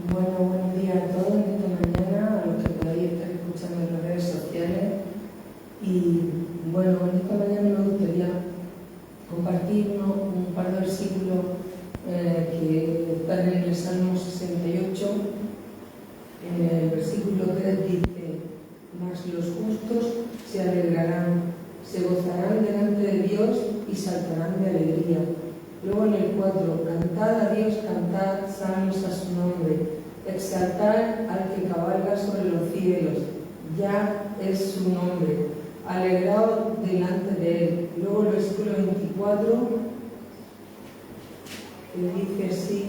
Bueno, buenos días a todos en esta mañana, a los que podéis estar escuchando en las redes sociales. Y bueno, en esta mañana me gustaría compartir un par de versículos que están en el Salmo 68. En el versículo 3 dice: mas los justos se alegrarán, se gozarán delante de Dios y saltarán de alegría. Luego en el 4, cantad a Dios, cantad salmos a su nombre, exaltad al que cabalga sobre los cielos, ya es su nombre, alegraos delante de él. Luego el versículo 24, que dice así: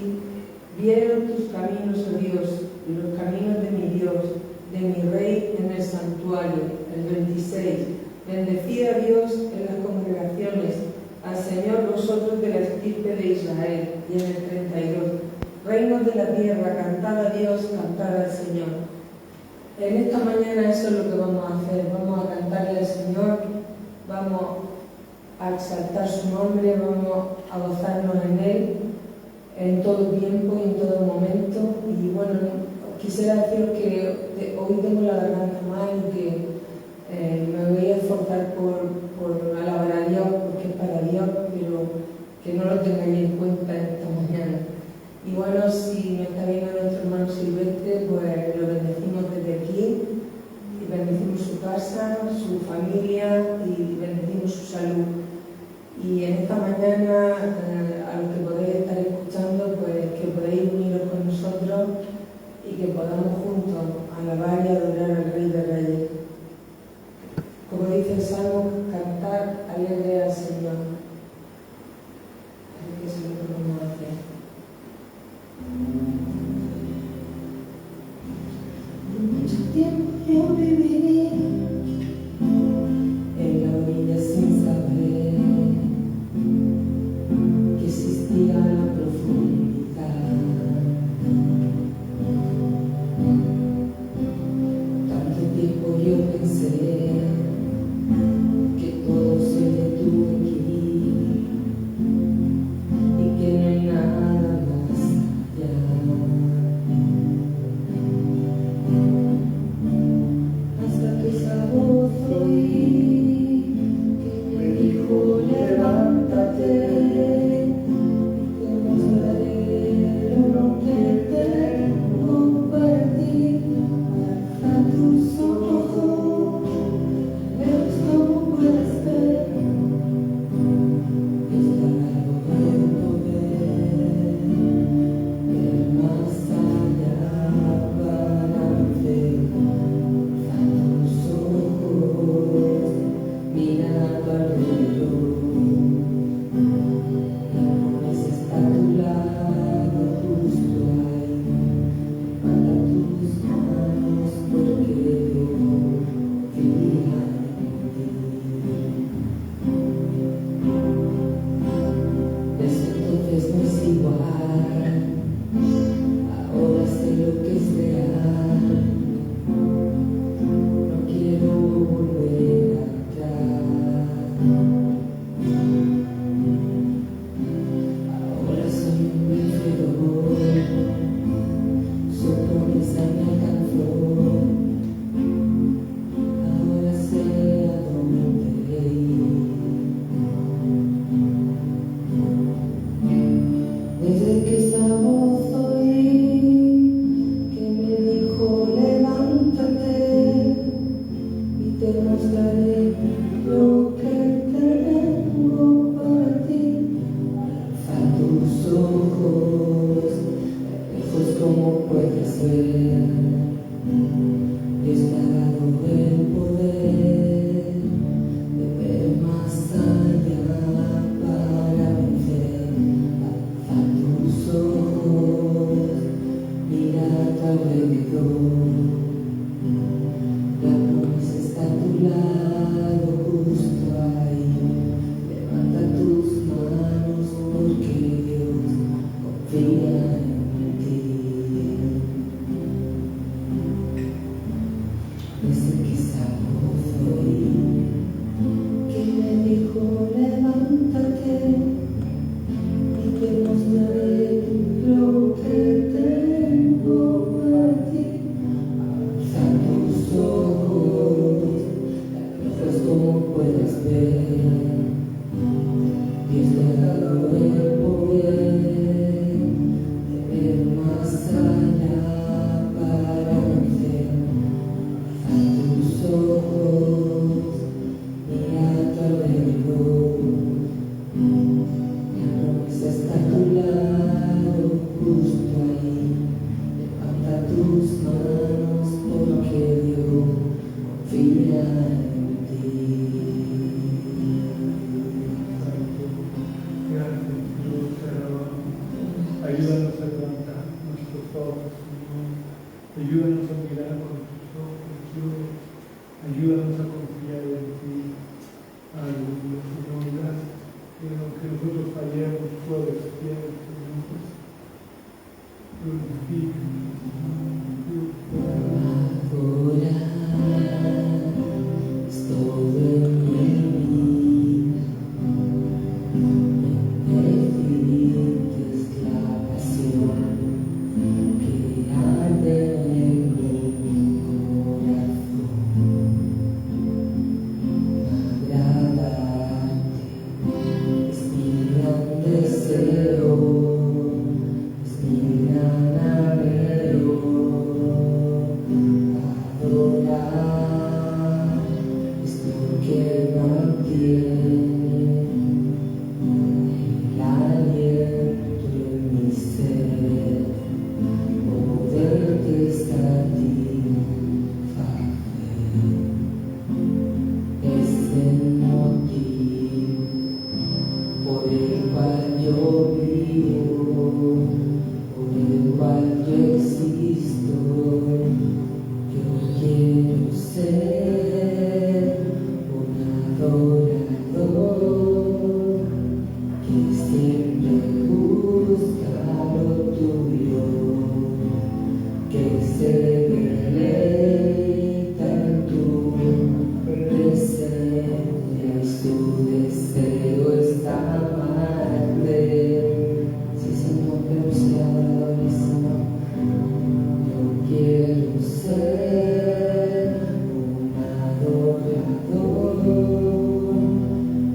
vieron tus caminos, oh Dios, y los caminos de mi Dios, de mi Rey en el santuario. El 26, bendecid a Dios en las congregaciones, al Señor vosotros de la estirpe de Israel. Y en el 32, reinos de la tierra, cantad a Dios, cantad al Señor. En esta mañana eso es lo que vamos a hacer. Vamos a cantarle al Señor, vamos a exaltar su nombre, vamos a gozarnos en Él en todo tiempo y en todo momento. Y bueno, quisiera deciros que hoy tengo la garganta mal y que me voy a esforzar por alabar a Dios, porque es para Dios, pero que no lo tengáis en cuenta esta mañana. Y bueno, si me está viendo nuestro hermano Silvestre, pues lo bendecimos desde aquí, y bendecimos su casa, su familia, y bendecimos su salud. Y en esta mañana, a los que podéis estar escuchando, pues que podéis uniros con nosotros y que podamos juntos alabar y adorar al Rey de Reyes. Como dice el Salmo, cantar alegre al Señor. Así que eso es lo que vamos a hacer. Mucho tiempo yo viví en la orilla sin saber que existía la profundidad. Tanto tiempo yo pensé que todo se detuvo aquí y que no hay nada más allá. Hasta que esa voz oí que me dijo: levántate y te mostraré lo que tengo para ti. A tus ojos ves como puedes ver, está el poder, ver más allá para ver. A tus ojos mira a tu alrededor, la promesa está a tu lado, justo ahí. Levanta tus manos porque Dios confía en ti. Desde entonces no es igual, ahora sé lo que es real. No quiero volver atrás. Ahora soy un vencedor, su promesa me alcanzó. Ahora sé a dónde ir. Desde que esa voz oí que me dijo: levántate y te mostraré lo que tengo para ti. Alza tus ojos, lejos como puedes ver, Dios te ha dado el poder de ver más allá para vencer. Alza tus ojos, mira a tu alrededor, la promesa está a tu lado, justo ahí. Levanta tus manos porque Dios confía en ti. Desde que esa voz oí que me dijo: levántate y te mostraré lo que tengo ayúdanos a levantar nuestros ojos, Señor. Ayúdanos a mirar con tus ojos, Dios. Ayúdanos a confiar en ti. Aleluya, Señor, gracias. Que aunque nosotros fallemos, tú eres fiel, Señor. Glorifícanos, Señor. Es todo en mi vida. Bendito es la pasión que arde en mi corazón. Agradarte es mi gran deseo, es mi gran anhelo. Adorar es lo que mantiene el aliento en mi ser, poderte satisfacer. Es el motivo por el cual yo vivo, por el cual yo existo. Yo quiero ser un adorador que siempre busca lo tuyo, que se deleita en tu presencia y su deseo es amarte. Sí, Señor, quiero ser adorador, Señor. Yo quiero ser un adorador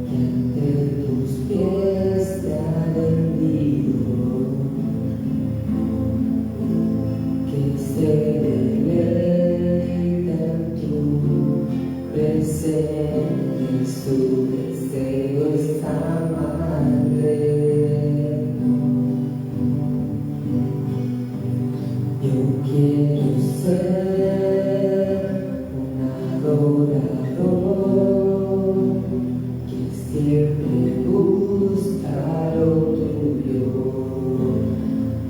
que ante tus pies te ha rendido, que se deleita en tu presencia y su deseo es amarte. Yo quiero ser un adorador que siempre busca lo tuyo,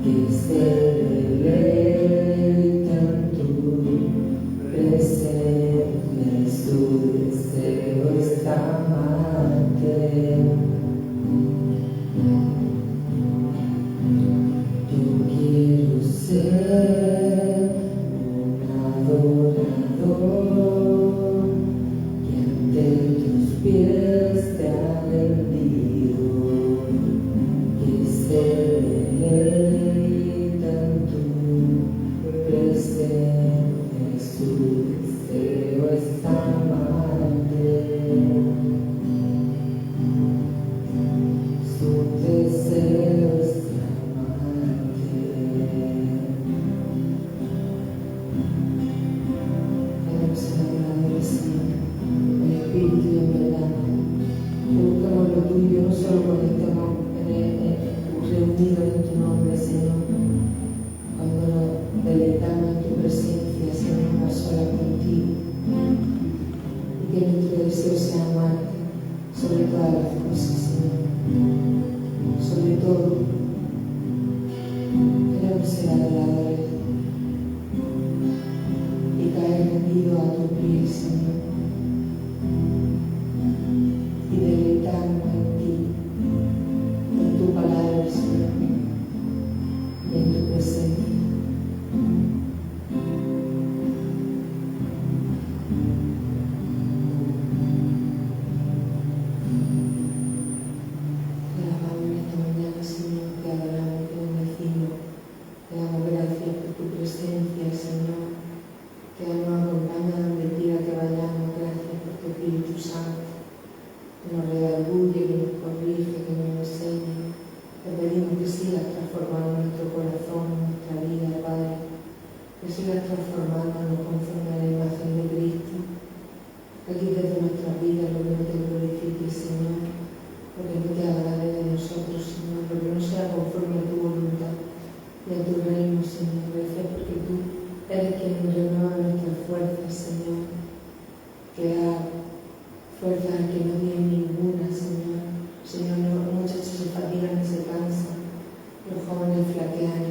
que se deleita en tu presencia y su deseo es amarte. Yo quiero ser un adorador que ante tus pies te ha rendido, que se deleita en tu presencia y su deseo es amarte. Su deseo es amarte. Queremos ser adoradores, Señor, en espíritu y en verdad. Que busquemos lo tuyo, no solo cuando estemos reunidos en tu nombre, Señor, cuando nos deleitamos en tu presencia, Señor, a solas contigo. Y que nuestro deseo sea amarte sobre todas las cosas, Señor. Sobre todo, queremos ser adoradores y caer rendido a tu pies, Señor, y deleitarnos en ti, en tu palabra, Señor, y en tu presencia. Te alabamos en esta mañana, Señor, te adoramos, te bendecimos, te damos gracias por tu presencia, Señor, que nos acompaña donde quiera que vayamos. Gracias por tu Espíritu Santo, que nos redarguye, que nos corrige, que nos enseña. Te pedimos que sigas transformando nuestro corazón, nuestra vida, Padre, que sigas transformándonos conforme a la imagen de Cristo, que quites de nuestra vida lo que no te glorifique, Señor, lo que no te agrade de nosotros, Señor, lo que no sea conforme a tu voluntad y a tu reino, Señor. Gracias porque tú eres quien renueva nuestras fuerzas, Señor, que da fuerzas al que no tiene ninguna, Señor. Señor, los muchachos se fatigan y se cansan, los jóvenes flaquean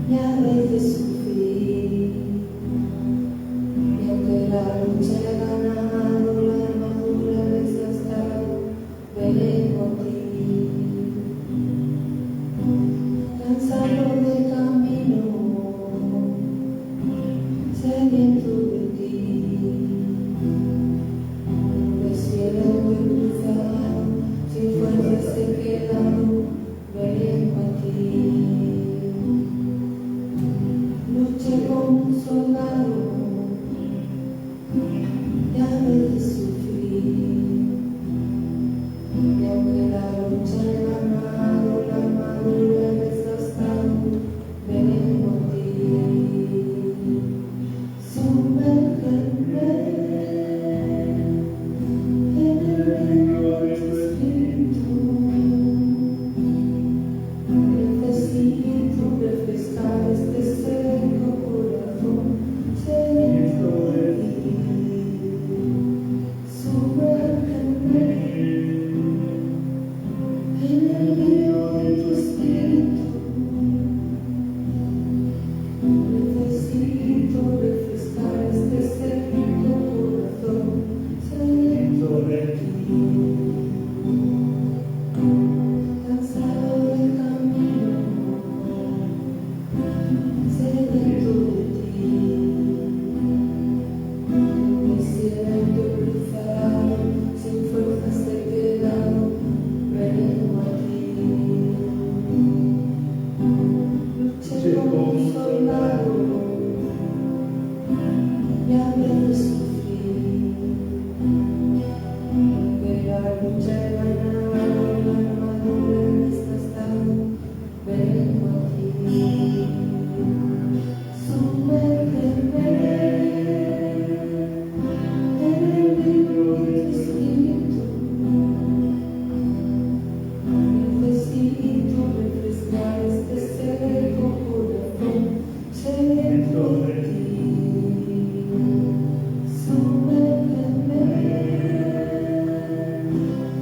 y a veces sufrir. Y aunque la lucha he ganado, la armadura desgastado, vengo a ti. Cansado del camino, sediento de ti. Un desierto he cruzado, sin fuerzas he quedado, vengo a ti. Luché como un soldado y a veces sufrí. Y aunque la lucha he ganado, la armadura he desgastado, vengo a ti. Sumérgeme en el río de tu espíritu. Necesito refrescar este seco corazón, sediento de ti. Sumérgeme en el río de tu espíritu. Necesito refrescar este seco corazón, sediento de ti. Cansado del camino, sediento de ti. Un desierto cruzado, sin fuerzas he quedado, vengo a ti. Luché como un soldado y a veces sufrí. Aunque la lucha he ganado, la armadura he desgastado, vengo a ti. Sumérgeme en el río de tu espíritu. Necesito refrescar este seco corazón, sediento de ti. Sumérgeme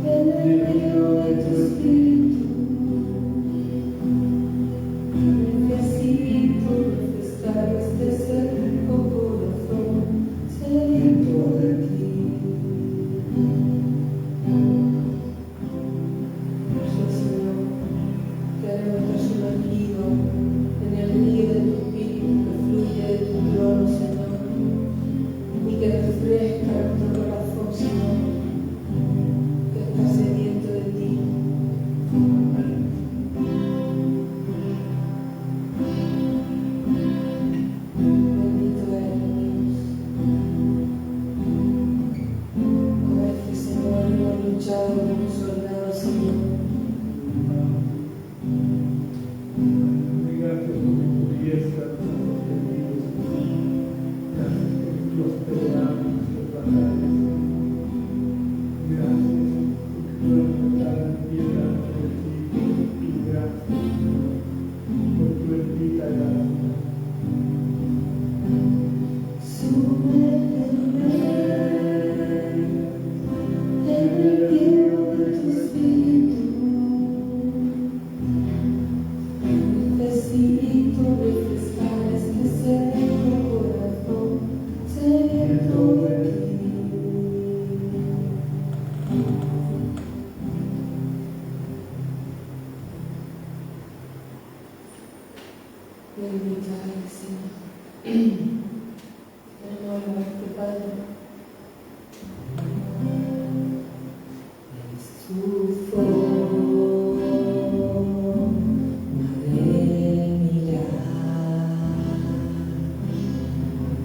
en el río de tu espíritu. Necesito refrescar este seco corazón, sediento de ti. Gracias, Señor, queremos estar sumergido en el río de tu espíritu que fluye de tu trono, Señor, y que refresca nuestro corazón, Señor, que está sediento de ti. Bendito eres, Dios. A veces, Señor, hemos luchado como un soldado, Señor. Gracias por tu pureza, por los sentidos. Gracias por los perdonamos, nuestras batallas. Gracias porque podemos estar en piedad de ti y gracias por tu bendita gracia. Sumérgeme en el río de tu espíritu. Necesito refrescar este seco corazón, sediento de ti. Bendito eres, Señor. Queremos alabarte, Padre. Es tu forma de mirar,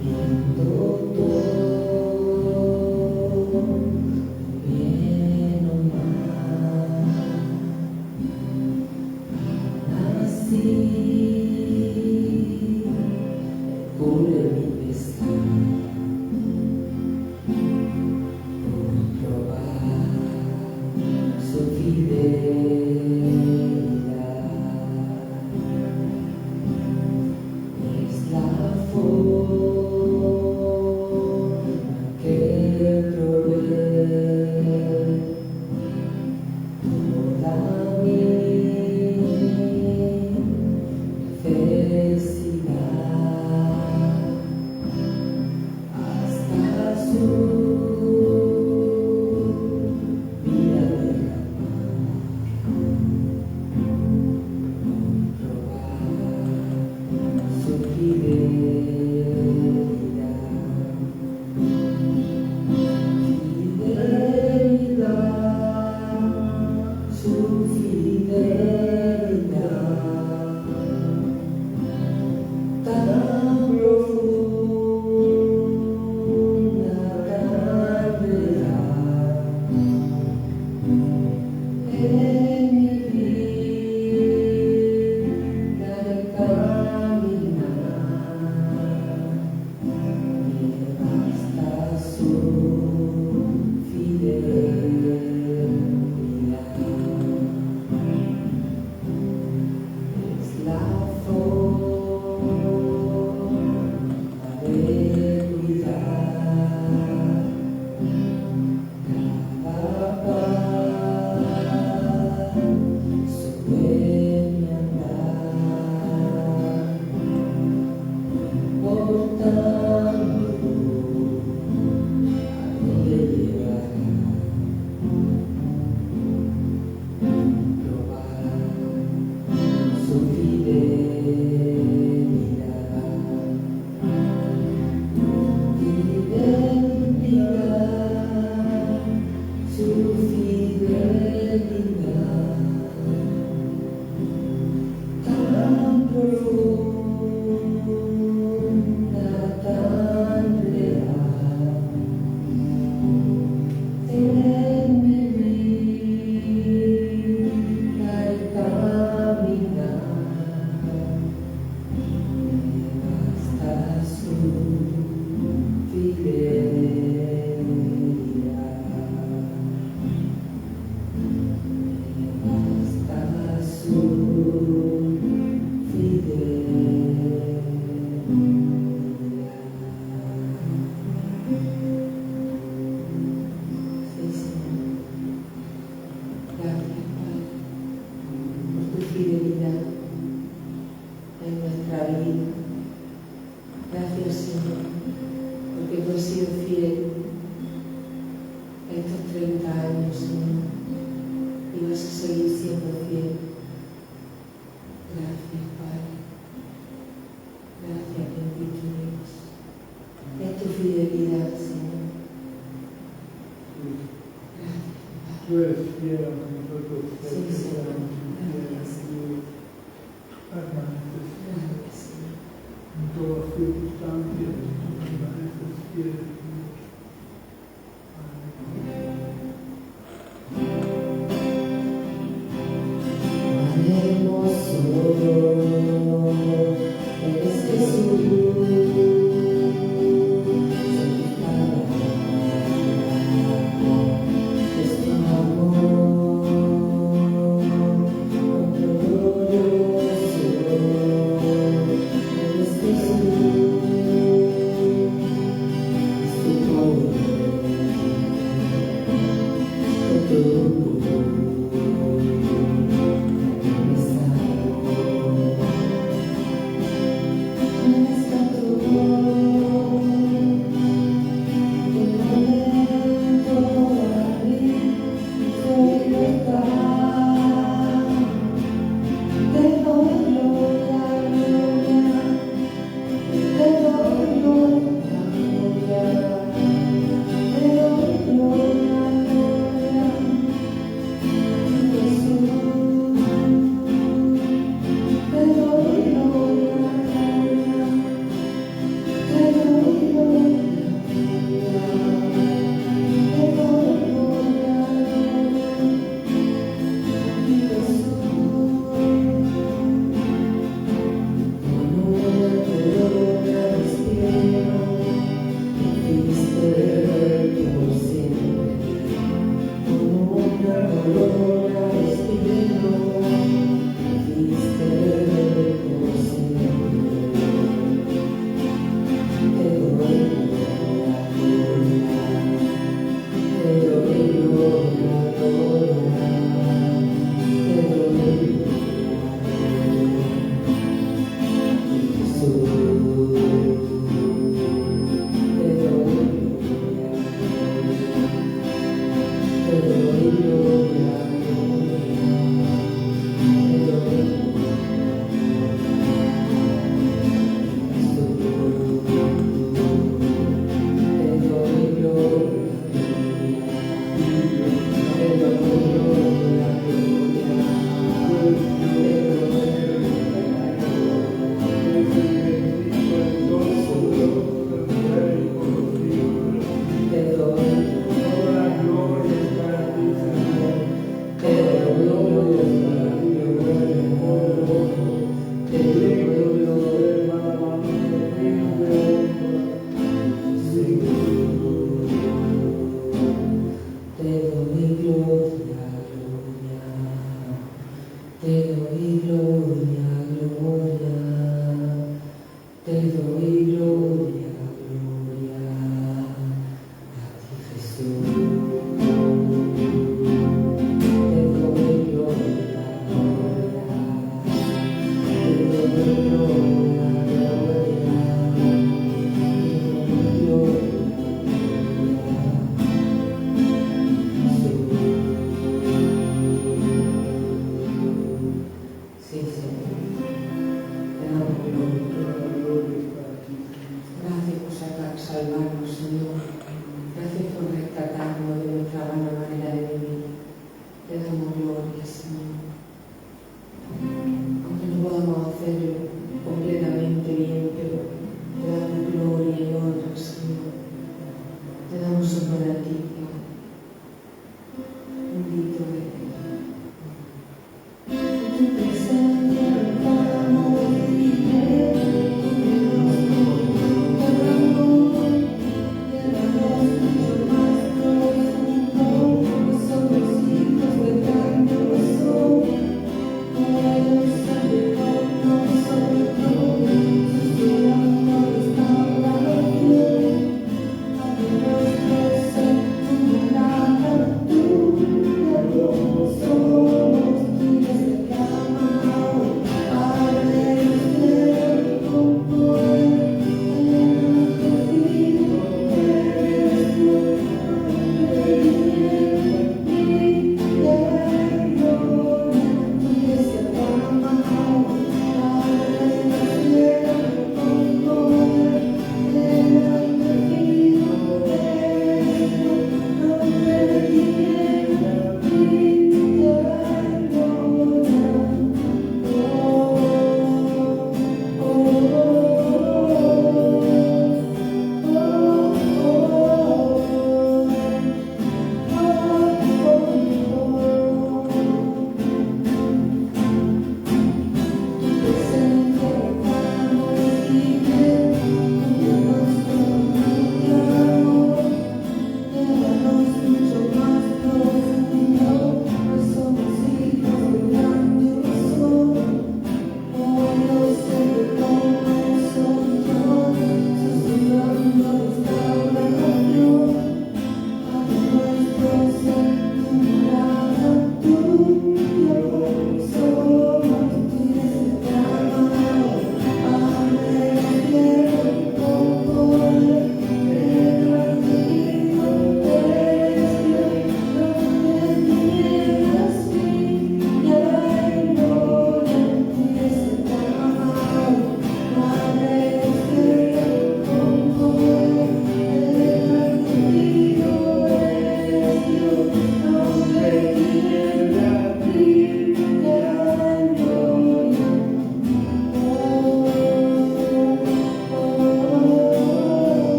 viendo todo, bien o mal. Así cubre mi pesar.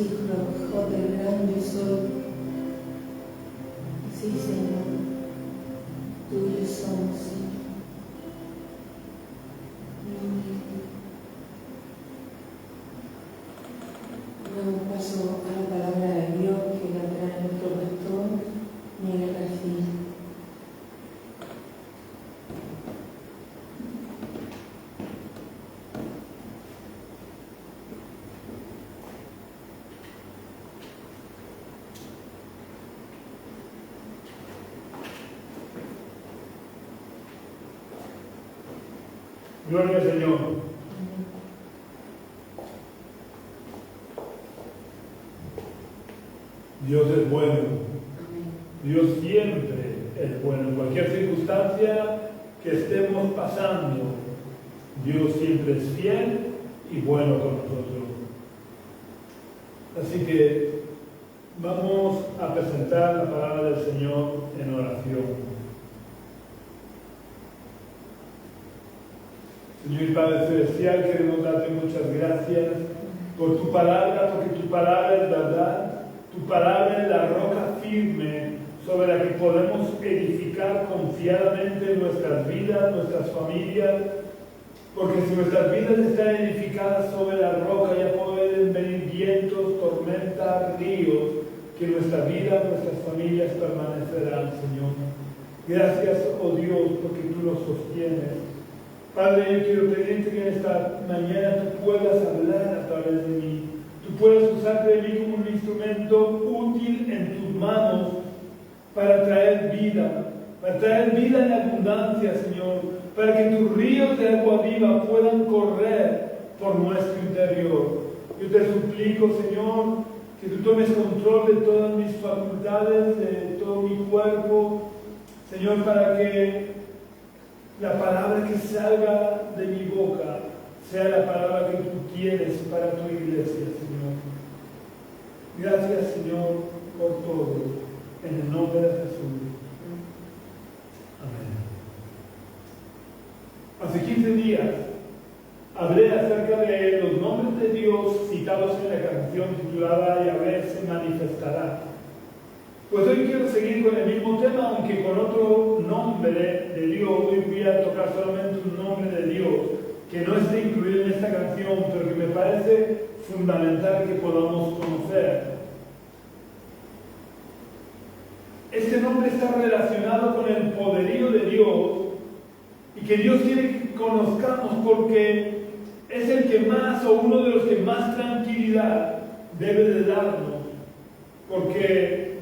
Hijo del gran yo soy. Sí, Señor, tuyos somos, Señor. Damos paso a la palabra de Dios que la trae nuestro pastor Miguel García. Gloria al Señor. Dios es bueno. Dios siempre es bueno. En cualquier circunstancia que estemos pasando, Dios siempre es fiel y bueno con nosotros. Así que vamos a presentar la palabra del Señor en oración. Señor y Padre Celestial, queremos darte muchas gracias por tu palabra, porque tu palabra es verdad, tu palabra es la roca firme sobre la que podemos edificar confiadamente nuestras vidas, nuestras familias, porque si nuestras vidas están edificadas sobre la roca, ya pueden venir vientos, tormentas, ríos, que nuestra vida, nuestras familias permanecerán, Señor. Gracias, oh Dios, porque tú nos sostienes. Padre, yo quiero pedirte que en esta mañana tú puedas hablar a través de mí. Tú puedas usarte de mí como un instrumento útil en tus manos para traer vida en abundancia, Señor, para que tus ríos de agua viva puedan correr por nuestro interior. Yo te suplico, Señor, que tú tomes control de todas mis facultades, de todo mi cuerpo, Señor, para que la palabra que salga de mi boca sea la palabra que tú tienes para tu iglesia, Señor. Gracias, Señor, por todo. En el nombre de Jesús. Amén. Hace 15 días hablé acerca de los nombres de Dios citados en la canción titulada Yahvé se manifestará. Pues hoy quiero seguir con el mismo tema, aunque con otro nombre de Dios. Hoy voy a tocar solamente un nombre de Dios que no esté incluido en esta canción, pero que me parece fundamental que podamos conocer. Este nombre está relacionado con el poderío de Dios y que Dios quiere que conozcamos porque es el que más, o uno de los que más tranquilidad debe de darnos, porque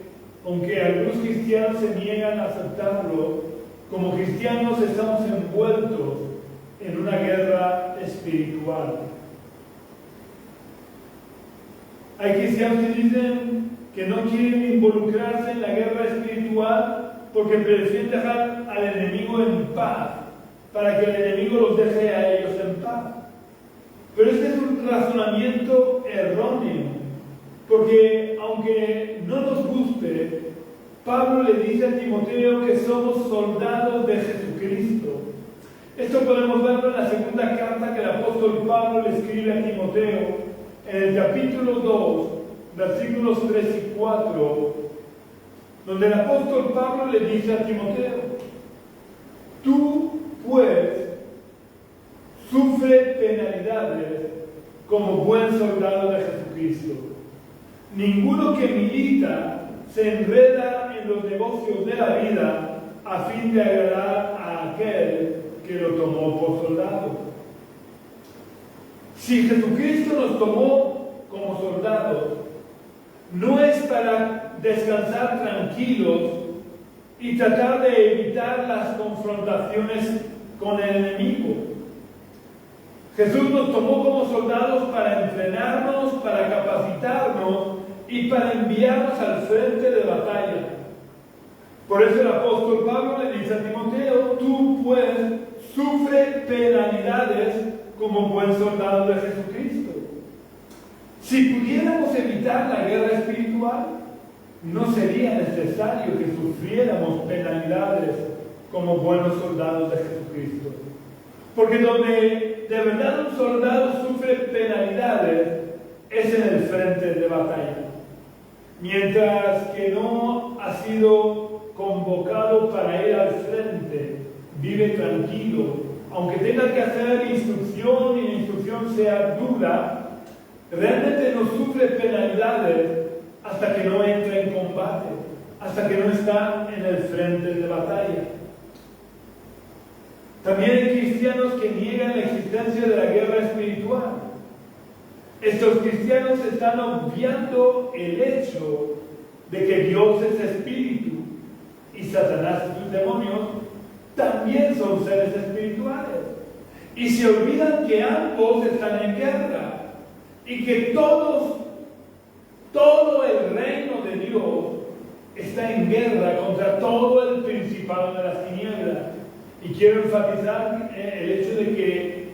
aunque algunos cristianos se niegan a aceptarlo, como cristianos estamos envueltos en una guerra espiritual. Hay cristianos que dicen que no quieren involucrarse en la guerra espiritual porque prefieren dejar al enemigo en paz, para que el enemigo los deje a ellos en paz. Pero este es un razonamiento erróneo, porque aunque no nos guste, Pablo le dice a Timoteo que somos soldados de Jesucristo. Esto podemos verlo en la segunda carta que el apóstol Pablo le escribe a Timoteo, en el capítulo 2, versículos 3 y 4, donde el apóstol Pablo le dice a Timoteo: tú, pues, sufre penalidades como buen soldado de Jesucristo. Ninguno que milita se enreda en los negocios de la vida a fin de agradar a aquel que lo tomó por soldado. Si Jesucristo nos tomó como soldados, no es para descansar tranquilos y tratar de evitar las confrontaciones con el enemigo. Jesús nos tomó como soldados para entrenarnos, para capacitarnos y para enviarnos al frente de batalla. Por eso el apóstol Pablo le dice a Timoteo: tú pues sufre penalidades como buen soldado de Jesucristo. Si pudiéramos evitar la guerra espiritual, no sería necesario que sufriéramos penalidades como buenos soldados de Jesucristo. Porque donde de verdad un soldado sufre penalidades es en el frente de batalla. Mientras que no ha sido convocado para ir al frente, vive tranquilo, aunque tenga que hacer instrucción y la instrucción sea dura, realmente no sufre penalidades hasta que no entra en combate, hasta que no está en el frente de batalla. También hay cristianos que niegan la existencia de la guerra espiritual. Estos cristianos están obviando el hecho de que Dios es espíritu y Satanás y sus demonios también son seres espirituales. Y se olvidan que ambos están en guerra y que todo el reino de Dios está en guerra contra todo el principado de las tinieblas. Y quiero enfatizar el hecho de que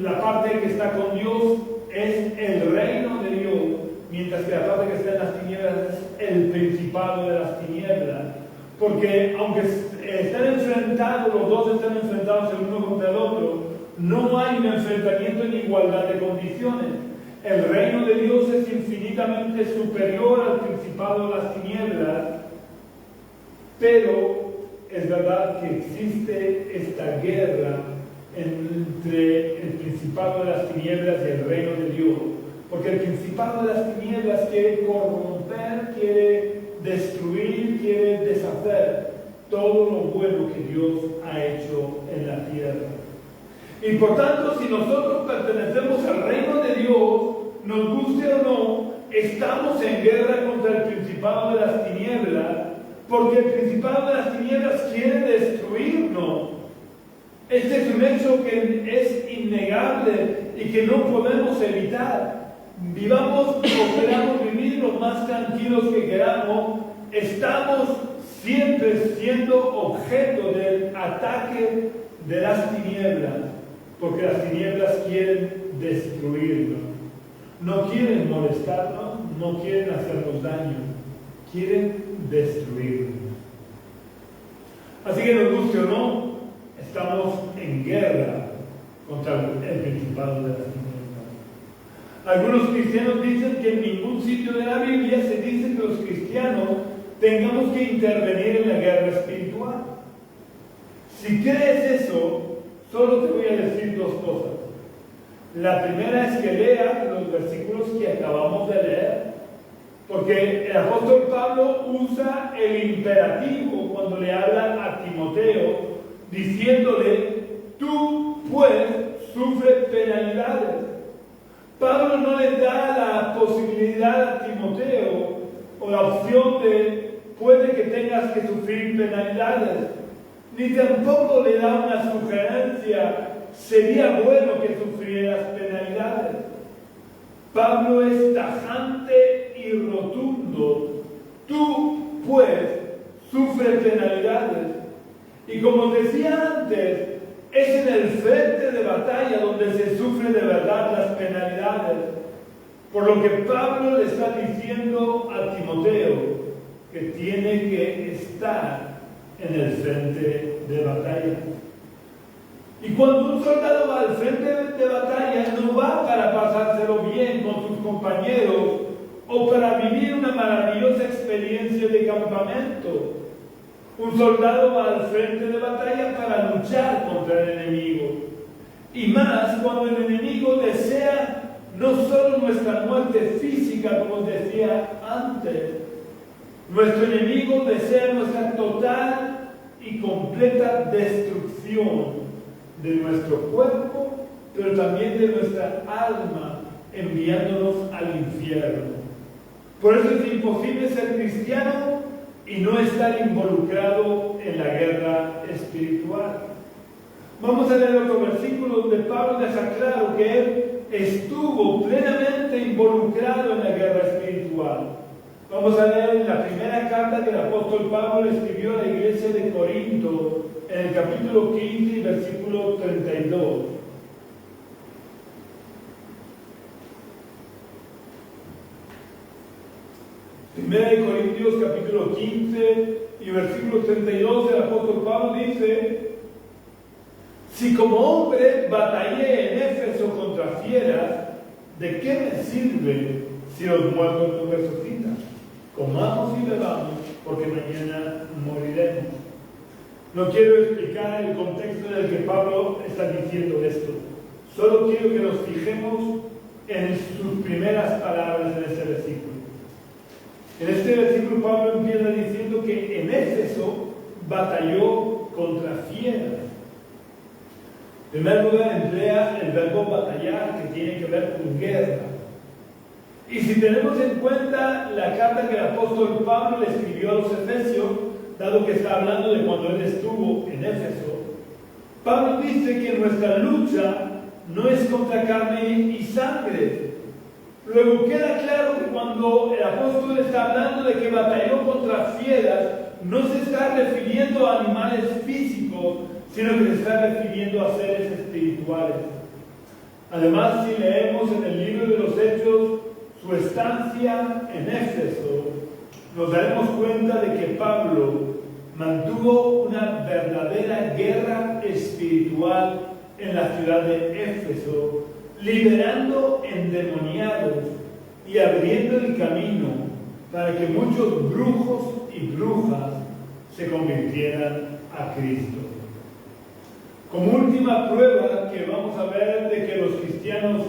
la parte que está con Dios es el reino de Dios, mientras que la parte que está en las tinieblas es el principado de las tinieblas. Porque aunque estén enfrentados, los dos están enfrentados el uno contra el otro, no hay un enfrentamiento en igualdad de condiciones. El reino de Dios es infinitamente superior al principado de las tinieblas, pero es verdad que existe esta guerra entre el principado de las tinieblas y el reino de Dios, porque el principado de las tinieblas quiere corromper, quiere destruir, quiere deshacer todo lo bueno que Dios ha hecho en la tierra. Y por tanto, si nosotros pertenecemos al reino de Dios, nos guste o no, estamos en guerra contra el principado de las tinieblas, porque el principado de las tinieblas quiere destruirnos. Este es un hecho que es innegable y que no podemos evitar. Vivamos o queramos vivir lo más tranquilos que queramos, estamos siempre siendo objeto del ataque de las tinieblas, porque las tinieblas quieren destruirnos. No quieren molestarnos, no quieren hacernos daño, quieren destruirnos. Así que nos guste o no, estamos en guerra contra el principado de las tinieblas. Algunos cristianos dicen que en ningún sitio de la Biblia se dice que los cristianos tengamos que intervenir en la guerra espiritual. Si crees eso, solo te voy a decir dos cosas. La primera es que leas los versículos que acabamos de leer, porque el apóstol Pablo usa el imperativo cuando le habla a Timoteo, diciéndole, tú pues sufres penalidades. Pablo no le da la posibilidad a Timoteo o la opción de puede que tengas que sufrir penalidades, ni tampoco le da una sugerencia, sería bueno que sufrieras penalidades. Pablo es tajante y rotundo. Tú, pues, sufres penalidades. Y como decía antes, es en el frente de batalla donde se sufre de verdad las penalidades. Por lo que Pablo le está diciendo a Timoteo que tiene que estar en el frente de batalla. Y cuando un soldado va al frente de batalla, no va para pasárselo bien con sus compañeros o para vivir una maravillosa experiencia de campamento. Un soldado va al frente de batalla para luchar contra el enemigo. Y más cuando el enemigo desea no solo nuestra muerte física, como decía antes. Nuestro enemigo desea nuestra total y completa destrucción de nuestro cuerpo, pero también de nuestra alma, enviándonos al infierno. Por eso es imposible ser cristiano y no estar involucrado en la guerra espiritual. Vamos a leer otro versículo donde Pablo deja claro que él estuvo plenamente involucrado en la guerra espiritual. Vamos a leer la primera carta que el apóstol Pablo le escribió a la iglesia de Corinto, en el capítulo 15 y versículo 32. Primera de Corintios capítulo 15 y versículo 32, el apóstol Pablo dice: si como hombre batallé en Éfeso contra fieras, ¿de qué me sirve si los muertos no resucitan? Comamos y bebamos, porque mañana moriremos. No quiero explicar el contexto en el que Pablo está diciendo esto. Solo quiero que nos fijemos en sus primeras palabras en este versículo. En este versículo Pablo empieza diciendo que en Éfeso batalló contra fieras. En primer lugar emplea el verbo batallar, que tiene que ver con guerra. Y si tenemos en cuenta la carta que el apóstol Pablo le escribió a los Efesios, dado que está hablando de cuando él estuvo en Éfeso, Pablo dice que nuestra lucha no es contra carne y sangre. Luego queda claro que cuando el apóstol está hablando de que batalló contra fieras, no se está refiriendo a animales físicos, sino que se está refiriendo a seres espirituales. Además, si leemos en el libro de los Hechos su estancia en Éfeso, nos daremos cuenta de que Pablo mantuvo una verdadera guerra espiritual en la ciudad de Éfeso, liberando endemoniados y abriendo el camino para que muchos brujos y brujas se convirtieran a Cristo. Como última prueba que vamos a ver de que los cristianos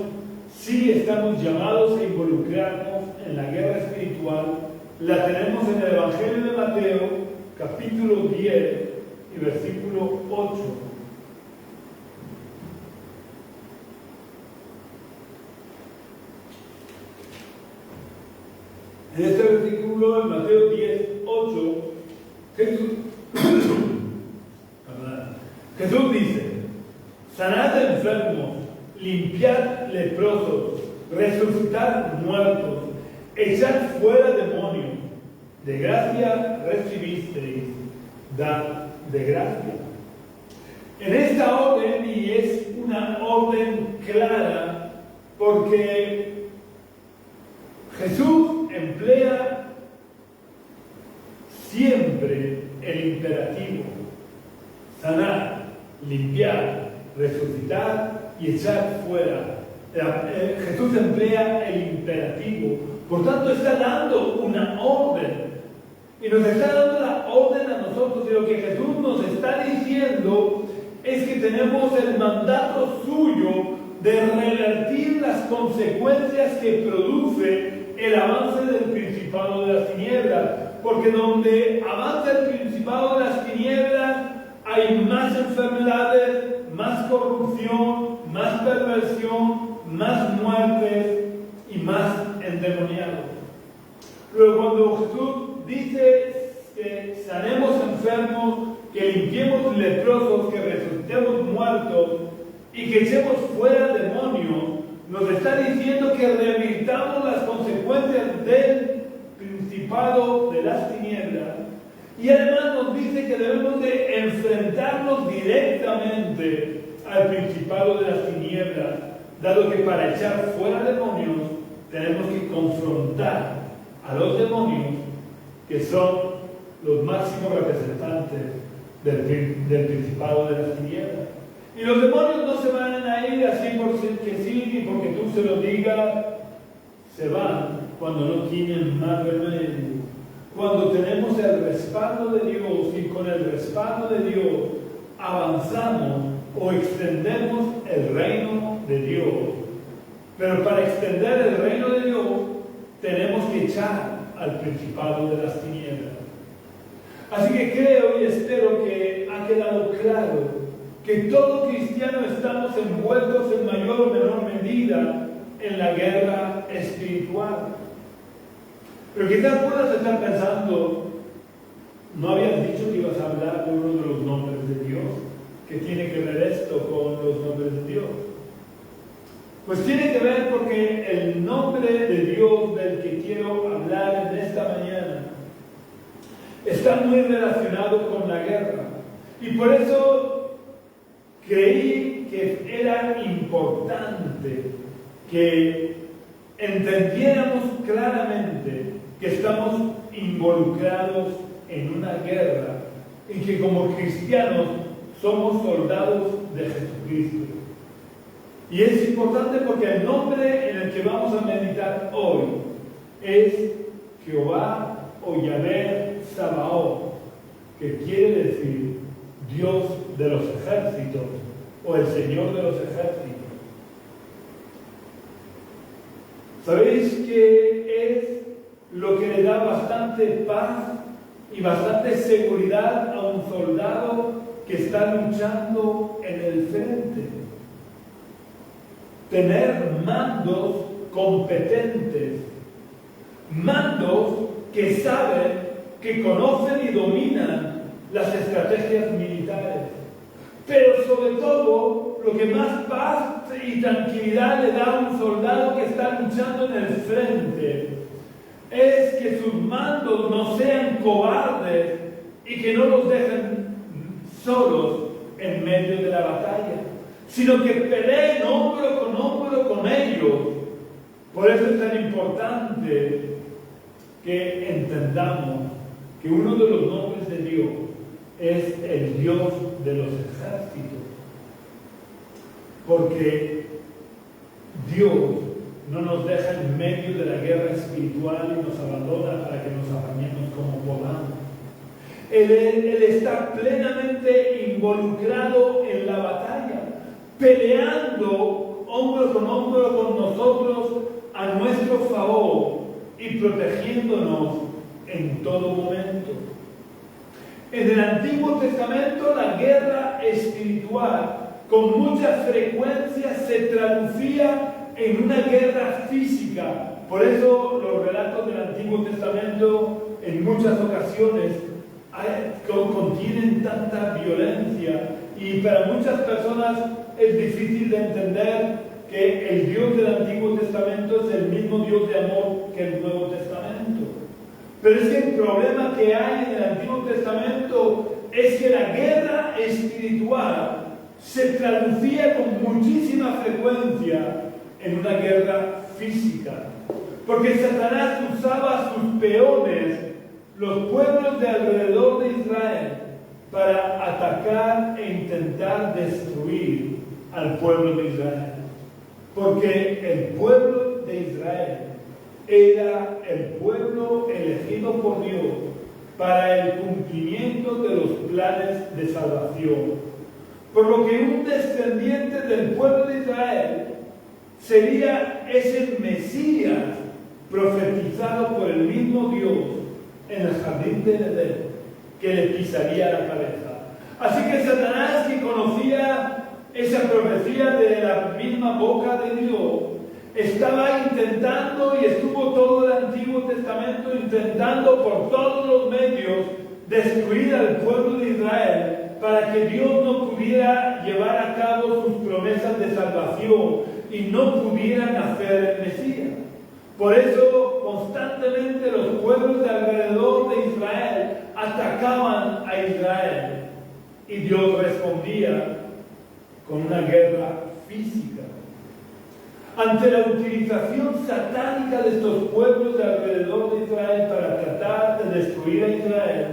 sí estamos llamados a involucrarnos en la guerra espiritual, la tenemos en el Evangelio de Mateo, capítulo 10 y versículo 8. En este versículo, en Mateo 10, 8, Jesús dice: sanad enfermos, limpiad leprosos, resucitad muertos, echad fuera demonios. De gracia recibisteis, dad de gracia. En esta orden, y es una orden clara, porque Jesús emplea siempre el imperativo: sanar, limpiar, resucitar y echar fuera. Jesús emplea el imperativo, por tanto está dando una orden, y nos está dando la orden a nosotros, y lo que Jesús nos está diciendo es que tenemos el mandato suyo de revertir las consecuencias que produce el avance del principado de las tinieblas, porque donde avanza el principado de las tinieblas hay más enfermedades, más corrupción, más perversión, más muertes y más endemoniados. Luego, cuando Jesús dice que sanemos enfermos, que limpiemos leprosos, que resucitemos muertos y que echemos fuera demonios, nos está diciendo que revirtamos las consecuencias del principado de las tinieblas, y además nos dice que debemos de enfrentarnos directamente al principado de las tinieblas, dado que para echar fuera demonios tenemos que confrontar a los demonios, que son los máximos representantes del principado de las tinieblas. Y los demonios no se van a ir así porque sí, ni porque tú se lo digas. Se van cuando no tienen más remedio. Cuando tenemos el respaldo de Dios, y con el respaldo de Dios avanzamos o extendemos el reino de Dios. Pero para extender el reino de Dios tenemos que echar al principado de las tinieblas. Así que creo y espero que ha quedado claro que todo cristiano estamos envueltos en mayor o menor medida en la guerra espiritual. Pero quizás puedas estar pensando: ¿no habías dicho que ibas a hablar de uno de los nombres de Dios? ¿Qué tiene que ver esto con los nombres de Dios? Pues tiene que ver porque el nombre de Dios del que quiero hablar en esta mañana está muy relacionado con la guerra. Y por eso creí que era importante que entendiéramos claramente que estamos involucrados en una guerra y que como cristianos somos soldados de Jesucristo. Y es importante porque el nombre en el que vamos a meditar hoy es Jehová o Yahvé Sabaoth, que quiere decir Dios de los ejércitos o el Señor de los ejércitos. ¿Sabéis qué es lo que le da bastante paz y bastante seguridad a un soldado que está luchando en el frente? Tener mandos competentes, mandos que saben, que conocen y dominan las estrategias militares. Pero sobre todo, lo que más paz y tranquilidad le da a un soldado que está luchando en el frente es que sus mandos no sean cobardes y que no los dejen solos en medio de la batalla, sino que peleen hombro con ellos. Por eso es tan importante que entendamos que uno de los nombres de Dios es el Dios de los ejércitos, porque Dios no nos deja en medio de la guerra espiritual y nos abandona para que nos apañemos como podamos. Él está plenamente involucrado en la batalla, peleando hombro con nosotros a nuestro favor y protegiéndonos en todo momento. En el Antiguo Testamento la guerra espiritual con mucha frecuencia se traducía en una guerra física. Por eso los relatos del Antiguo Testamento en muchas ocasiones contienen tanta violencia, y para muchas personas es difícil de entender que el Dios del Antiguo Testamento es el mismo Dios de amor que el Nuevo Testamento. Pero es que el problema que hay en el Antiguo Testamento es que la guerra espiritual se traducía con muchísima frecuencia en una guerra física, porque Satanás usaba sus peones, los pueblos de alrededor de Israel, para atacar e intentar destruir al pueblo de Israel, porque el pueblo de Israel era el pueblo elegido por Dios para el cumplimiento de los planes de salvación. Por lo que un descendiente del pueblo de Israel sería ese Mesías profetizado por el mismo Dios en el jardín de Edén, que le pisaría la cabeza. Así que Satanás, que conocía esa profecía de la misma boca de Dios, estaba intentando, y estuvo todo el Antiguo Testamento intentando por todos los medios destruir al pueblo de Israel, para que Dios no pudiera llevar a cabo sus promesas de salvación y no pudiera nacer el Mesías. Por eso constantemente los pueblos de alrededor de Israel atacaban a Israel, y Dios respondía con una guerra física. Ante la utilización satánica de estos pueblos de alrededor de Israel para tratar de destruir a Israel,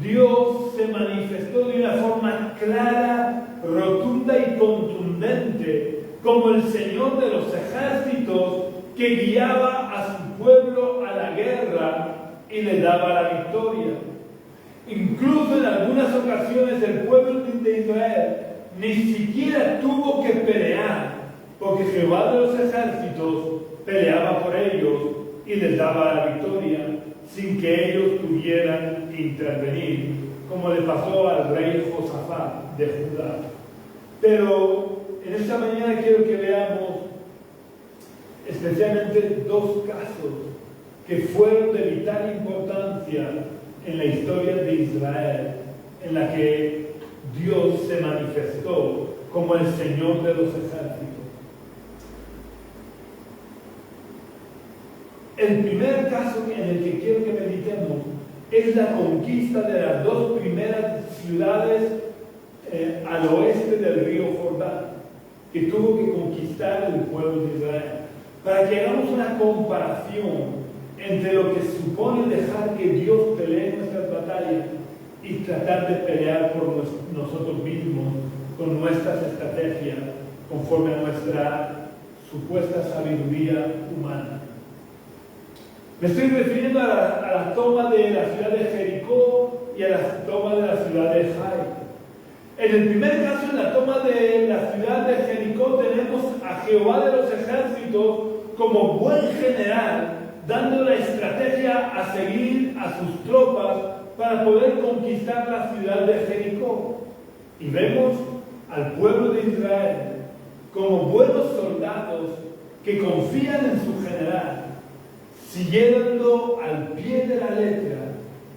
Dios se manifestó de una forma clara, rotunda y contundente como el Señor de los ejércitos, que guiaba a su pueblo a la guerra y le daba la victoria. Incluso en algunas ocasiones el pueblo de Israel ni siquiera tuvo que pelear, porque Jehová de los ejércitos peleaba por ellos y les daba la victoria sin que ellos tuvieran que intervenir, como le pasó al rey Josafat de Judá. Pero en esta mañana quiero que veamos especialmente dos casos que fueron de vital importancia en la historia de Israel, en la que Dios se manifestó como el Señor de los ejércitos. El primer caso en el que quiero que meditemos es la conquista de las dos primeras ciudades al oeste del río Jordán, que tuvo que conquistar el pueblo de Israel, para que hagamos una comparación entre lo que supone dejar que Dios pelee nuestras batallas y tratar de pelear por nosotros mismos con nuestras estrategias conforme a nuestra supuesta sabiduría humana. Me estoy refiriendo a la toma de la ciudad de Jericó y a la toma de la ciudad de Jai. En el primer caso, en la toma de la ciudad de Jericó, tenemos a Jehová de los ejércitos como buen general, dando la estrategia a seguir a sus tropas para poder conquistar la ciudad de Jericó. Y vemos al pueblo de Israel como buenos soldados que confían en su general, siguiendo al pie de la letra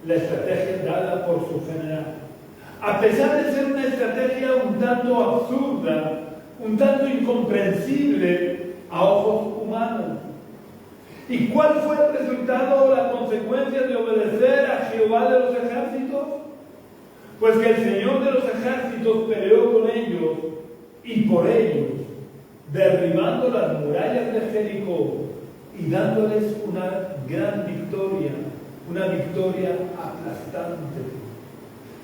la estrategia dada por su general. A pesar de ser una estrategia un tanto absurda, un tanto incomprensible a ojos humanos. ¿Y cuál fue el resultado o la consecuencia de obedecer a Jehová de los ejércitos? Pues que el Señor de los ejércitos peleó con ellos y por ellos, derribando las murallas de Jericó y dándoles una gran victoria, una victoria aplastante.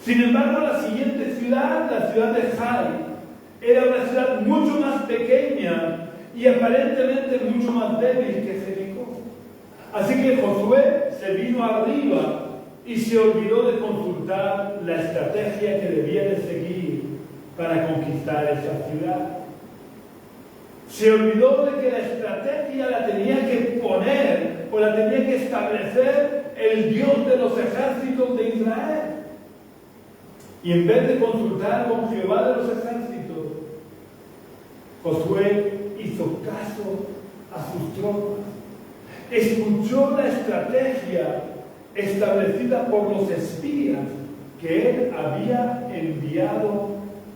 Sin embargo, la siguiente ciudad, la ciudad de Jai, era una ciudad mucho más pequeña y aparentemente mucho más débil que Jericó. Así que Josué se vino arriba y se olvidó de consultar la estrategia que debía de seguir para conquistar esa ciudad. Se olvidó de que la estrategia la tenía que poner o la tenía que establecer el Dios de los ejércitos de Israel. Y en vez de consultar con Jehová de los ejércitos, Josué hizo caso a sus tropas. Escuchó la estrategia establecida por los espías que él había enviado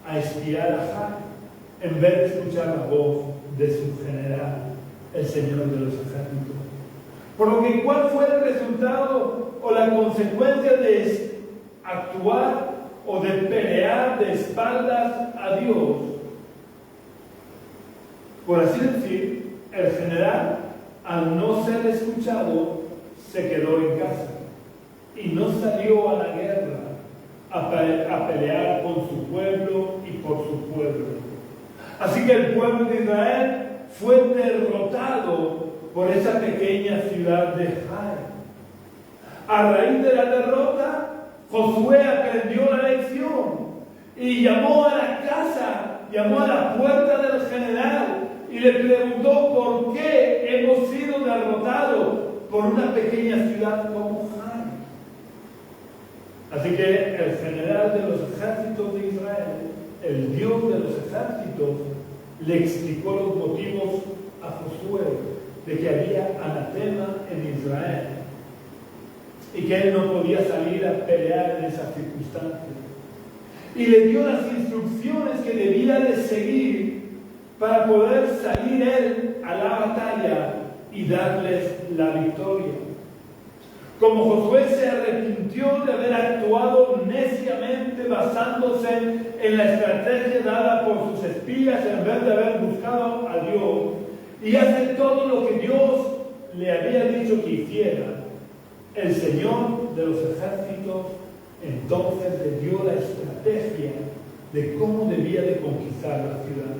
a espiar a Jai, en vez de escuchar la voz de su general, el Señor de los ejércitos. Por lo que, ¿cuál fue el resultado o la consecuencia de actuar o de pelear de espaldas a Dios? Por así decir, el general, al no ser escuchado, se quedó en casa y no salió a la guerra a pelear con su pueblo y por su pueblo. Así que el pueblo de Israel fue derrotado por esa pequeña ciudad de Jai. A raíz de la derrota, Josué aprendió la lección y llamó a la casa, llamó a la puerta del general y le preguntó por qué hemos sido derrotados por una pequeña ciudad como Jai. Así que el general de los ejércitos de Israel, el Dios de los ejércitos, le explicó los motivos a Josué de que había anatema en Israel y que él no podía salir a pelear en esas circunstancias. Y le dio las instrucciones que debía de seguir para poder salir él a la batalla y darles la victoria. Como Josué se arrepintió de haber actuado neciamente basándose en la estrategia dada por sus espías en vez de haber buscado a Dios, y hace todo lo que Dios le había dicho que hiciera, el Señor de los ejércitos entonces le dio la estrategia de cómo debía de conquistar la ciudad.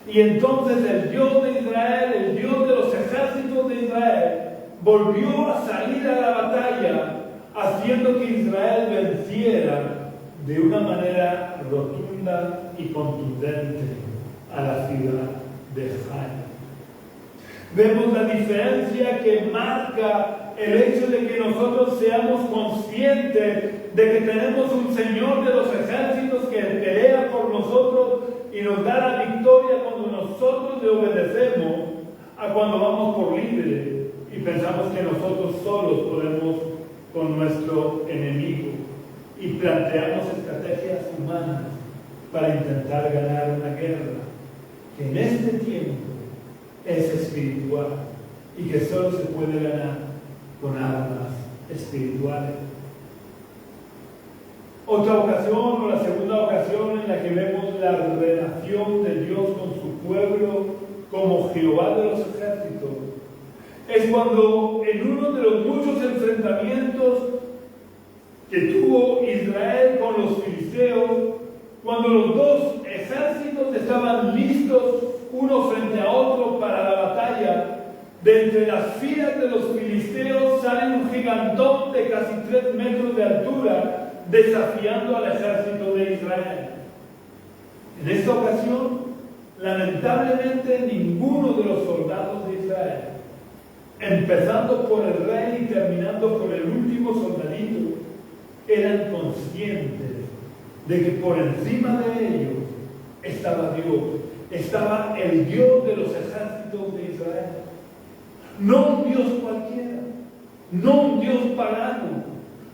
Y entonces el Dios de Israel, el Dios de los ejércitos de Israel, volvió a salir a la batalla, haciendo que Israel venciera de una manera rotunda y contundente a la ciudad de Jai. Vemos la diferencia que marca el hecho de que nosotros seamos conscientes de que tenemos un Señor de los ejércitos que pelea por nosotros y nos da la victoria cuando nosotros le obedecemos, a cuando vamos por libre y pensamos que nosotros solos podemos con nuestro enemigo y planteamos estrategias humanas para intentar ganar una guerra que en este tiempo es espiritual y que solo se puede ganar con armas espirituales. Otra ocasión, o la segunda ocasión en la que vemos la relación de Dios con su pueblo como Jehová de los ejércitos, es cuando en uno de los muchos enfrentamientos que tuvo Israel con los filisteos, cuando los dos ejércitos ejércitos estaban listos uno frente a otro para la batalla, de entre las filas de los filisteos sale un gigantón de casi 3 metros de altura, desafiando al ejército de Israel. En esta ocasión, lamentablemente, ninguno de los soldados de Israel, empezando por el rey y terminando por el último soldadito, eran conscientes de que por encima de ellos estaba Dios, estaba el Dios de los ejércitos de Israel. No un Dios cualquiera, no un Dios pagano.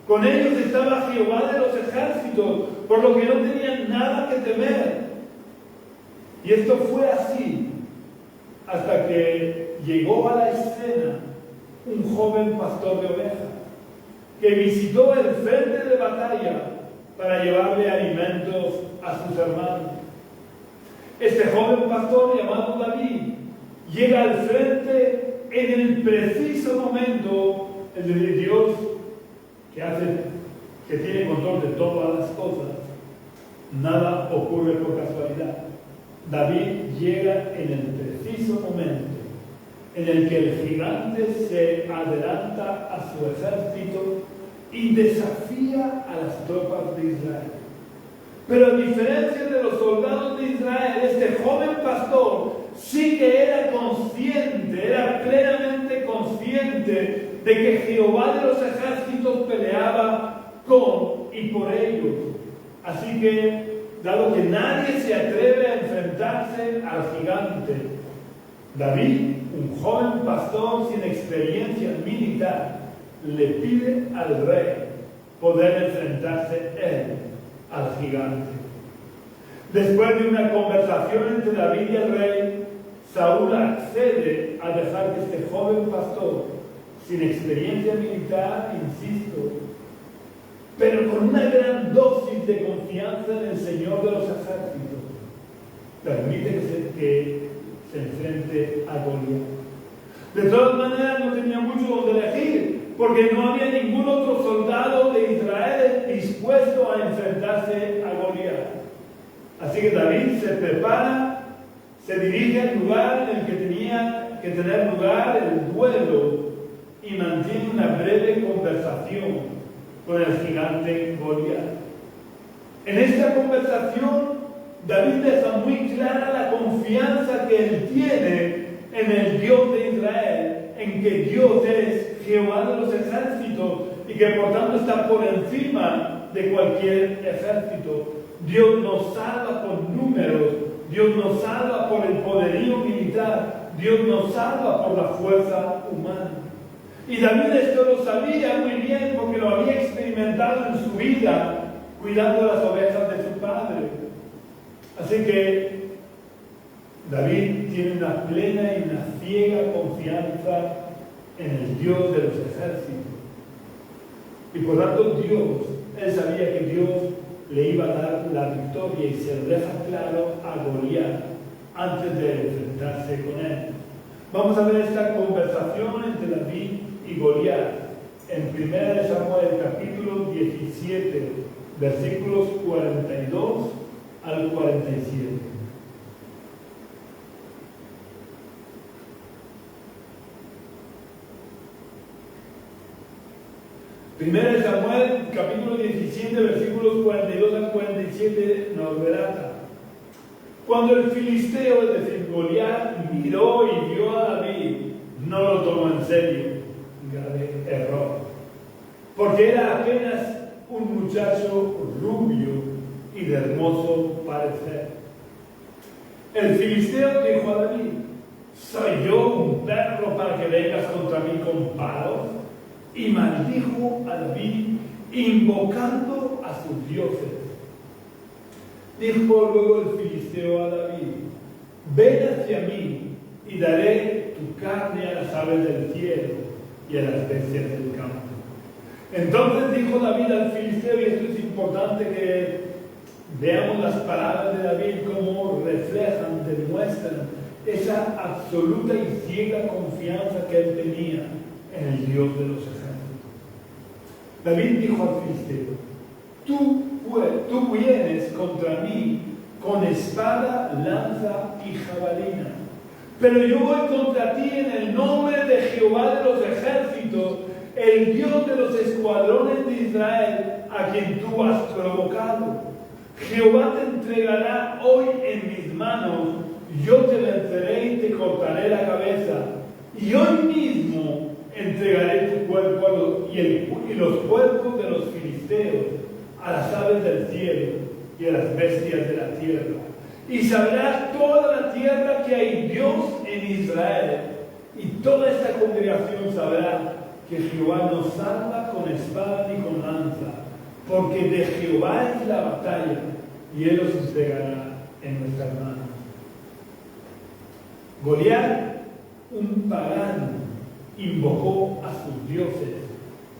Con ellos estaba Jehová de los ejércitos, por lo que no tenían nada que temer. Y esto fue así hasta que llegó a la escena un joven pastor de ovejas que visitó el frente de batalla para llevarle alimentos a sus hermanos. Este joven pastor llamado David llega al frente en el preciso momento en el de Dios que tiene control de todas las cosas. Nada ocurre por casualidad. David llega en el preciso momento en el que el gigante se adelanta a su ejército y desafía a las tropas de Israel. Pero a diferencia de los soldados de Israel, este joven pastor sí que era consciente, era plenamente consciente de que Jehová de los ejércitos peleaba con y por ellos. Así que, dado que nadie se atreve a enfrentarse al gigante, David, un joven pastor sin experiencia militar, le pide al rey poder enfrentarse él al gigante. Después de una conversación entre David y el rey, Saúl accede a dejar que este joven pastor, sin experiencia militar, insisto, pero con una gran dosis de confianza en el Señor de los ejércitos, permite que se enfrente a Goliat. De todas maneras, no tenía mucho donde elegir, porque no había ningún otro soldado de Israel dispuesto a enfrentarse a Goliat. Así que David se prepara, se dirige al lugar en el que tenía que tener lugar el duelo y mantiene una breve conversación con el gigante Goliat. En esta conversación, David deja muy clara la confianza que él tiene en el Dios de Israel, en que Dios es Jehová de los ejércitos y que por tanto está por encima de cualquier ejército. Dios nos salva por números, Dios nos salva por el poderío militar, Dios nos salva por la fuerza humana. Y David esto lo sabía muy bien porque lo había experimentado en su vida, cuidando las ovejas de su padre. Así que David tiene una plena y una ciega confianza en el Dios de los ejércitos. Y por tanto él sabía que Dios le iba a dar la victoria y se lo deja claro a Goliat antes de enfrentarse con él. Vamos a ver esta conversación entre David y Goliat en 1 Samuel capítulo 17, versículos 42 al 47. 1 Samuel, capítulo 17, versículos 42 al 47, nos relata. Cuando el filisteo, es decir, Goliat, miró y vio a David, no lo tomó en serio. Grave error. Porque era apenas un muchacho rubio y de hermoso parecer. El filisteo dijo a David: ¿soy yo un perro para que vengas contra mí con palos? Y maldijo a David, invocando a sus dioses. Dijo luego el filisteo a David: ven hacia mí y daré tu carne a las aves del cielo y a las bestias del campo. Entonces dijo David al filisteo, y esto es importante que veamos las palabras de David como reflejan, demuestran esa absoluta y ciega confianza que él tenía en el Dios de los ejércitos. David dijo al filisteo: tú vienes contra mí con espada, lanza y jabalina. Pero yo voy contra ti en el nombre de Jehová de los ejércitos, el Dios de los escuadrones de Israel, a quien tú has provocado. Jehová te entregará hoy en mis manos, yo te venceré y te cortaré la cabeza, y hoy mismo entregaré tu cuerpo y los cuerpos de los filisteos a las aves del cielo y a las bestias de la tierra. Y sabrá toda la tierra que hay Dios en Israel, y toda esta congregación sabrá que Jehová no salva con espada ni con lanza, porque de Jehová es la batalla, y Él los entregará en nuestras manos. Goliat, un pagano, invocó a sus dioses,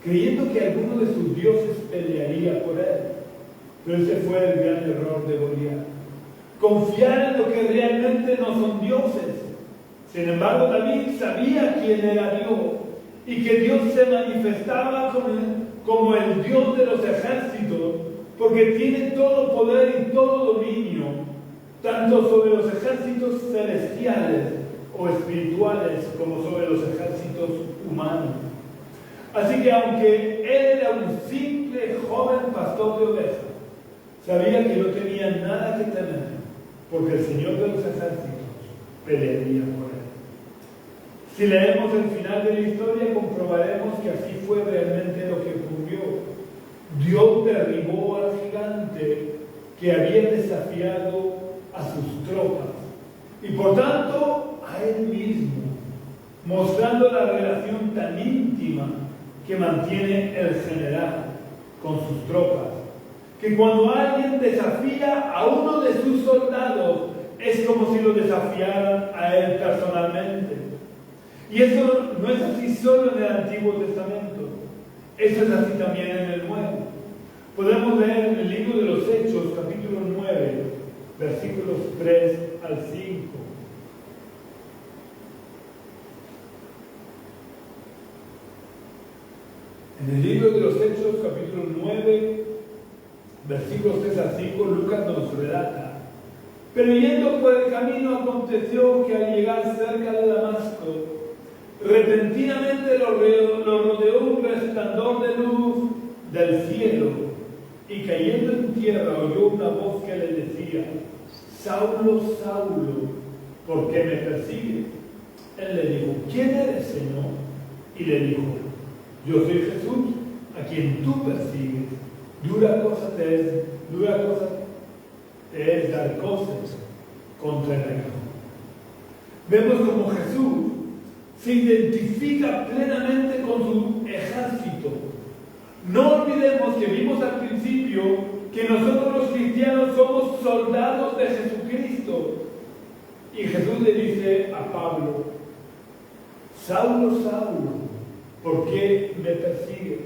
creyendo que alguno de sus dioses pelearía por él. Pero ese fue el gran error de Goliat: confiar en lo que realmente no son dioses. Sin embargo, David sabía quién era Dios y que Dios se manifestaba como el Dios de los ejércitos, porque tiene todo poder y todo dominio, tanto sobre los ejércitos celestiales o espirituales como sobre los ejércitos humanos. Así que aunque él era un simple joven pastor de ovejas, sabía que no tenía nada que temer, porque el Señor de los ejércitos pelearía por él. Si leemos el final de la historia, comprobaremos que así fue realmente lo que ocurrió. Dios derribó al gigante que había desafiado a sus tropas, y por tanto a él mismo, mostrando la relación tan íntima que mantiene el general con sus tropas, que cuando alguien desafía a uno de sus soldados, es como si lo desafiaran a él personalmente. Y eso no es así solo en el Antiguo Testamento, eso es así también en el Nuevo. Podemos leer en el libro de los Hechos, capítulo 9, versículos 3 al 5. En el libro de los Hechos, capítulo 9, versículos 3 al 5, Lucas nos relata: pero yendo por el camino aconteció que al llegar cerca de Damasco, repentinamente lo rodeó un resplandor de luz del cielo, y cayendo en tierra oyó una voz que le decía: Saulo, Saulo, ¿por qué me persigues? Él le dijo: ¿quién eres, Señor? Y le dijo: yo soy Jesús, a quien tú persigues. Dura cosa te es dar cosas contra el aguijón. Vemos como Jesús se identifica plenamente con su ejército. No olvidemos que vimos al principio que nosotros los cristianos somos soldados de Jesucristo. Y Jesús le dice a Pablo: Saulo, Saulo, ¿por qué me persigues?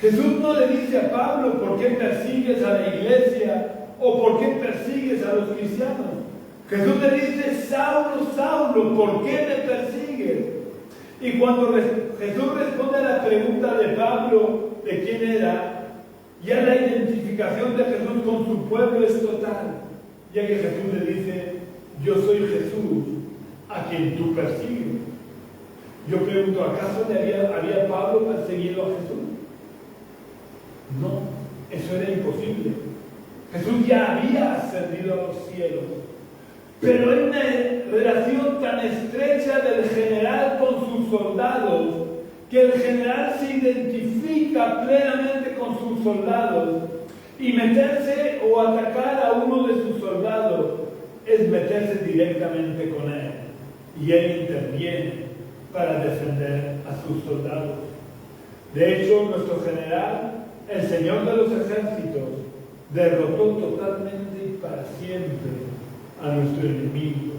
Jesús no le dice a Pablo: ¿por qué persigues a la iglesia? ¿O por qué persigues a los cristianos? Jesús le dice: Saulo, Saulo, ¿por qué me persigues? Y cuando Jesús responde a la pregunta de Pablo de quién era, ya la identificación de Jesús con su pueblo es total, ya que Jesús le dice: yo soy Jesús, a quien tú persigues. Yo pregunto, ¿acaso había Pablo perseguido a Jesús? No, eso era imposible. Jesús ya había ascendido a los cielos, pero hay una relación tan estrecha del general con sus soldados, que el general se identifica plenamente con sus soldados, y meterse o atacar a uno de sus soldados es meterse directamente con él, y él interviene para defender a sus soldados. De hecho, nuestro general, el Señor de los ejércitos, derrotó totalmente y para siempre a nuestro enemigo,